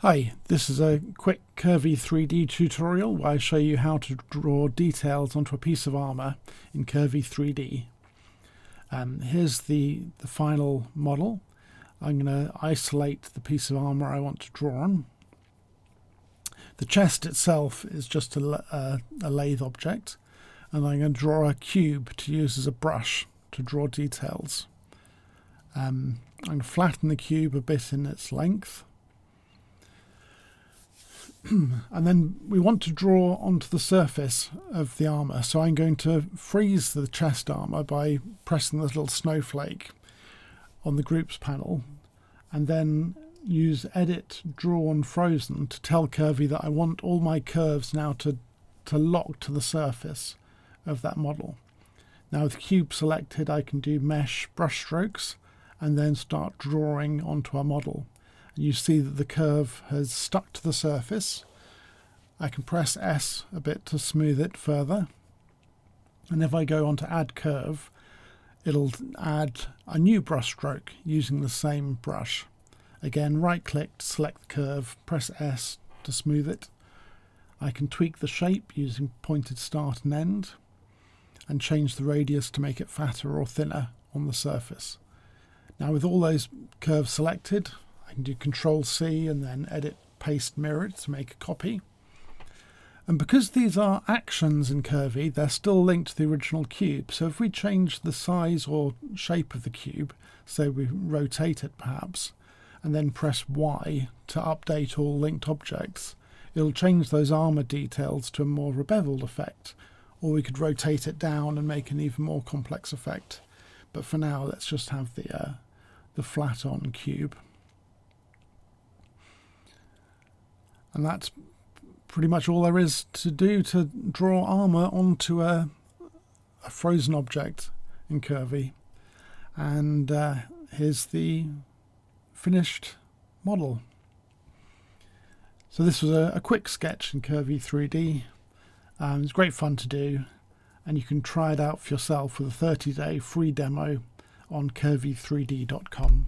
Hi, this is a quick Curvy 3D tutorial where I show you how to draw details onto a piece of armour in Curvy 3D. Here's the final model. I'm going to isolate the piece of armour I want to draw on. The chest itself is just a lathe object, and I'm going to draw a cube to use as a brush to draw details. I'm going to flatten the cube a bit in its length. And then we want to draw onto the surface of the armour, so I'm going to freeze the chest armour by pressing the little snowflake on the groups panel, and then use edit draw on frozen to tell Curvy that I want all my curves now to lock to the surface of that model. Now with the cube selected, I can do mesh brush strokes and then start drawing onto our model. You see that the curve has stuck to the surface. I can press S a bit to smooth it further. And if I go on to add curve, it'll add a new brush stroke using the same brush. Again, right click to select the curve, press S to smooth it. I can tweak the shape using pointed start and end, and change the radius to make it fatter or thinner on the surface. Now with all those curves selected, I can do Control C and then edit, paste, mirror to make a copy. And because these are actions in Curvy, they're still linked to the original cube. So if we change the size or shape of the cube, so we rotate it perhaps, and then press Y to update all linked objects, it'll change those armor details to a more beveled effect. Or we could rotate it down and make an even more complex effect. But for now, let's just have the flat on cube. And that's pretty much all there is to do to draw armour onto a frozen object in Curvy. And here's the finished model. So this was a quick sketch in Curvy 3D. It's great fun to do, and you can try it out for yourself with a 30-day free demo on curvy3d.com.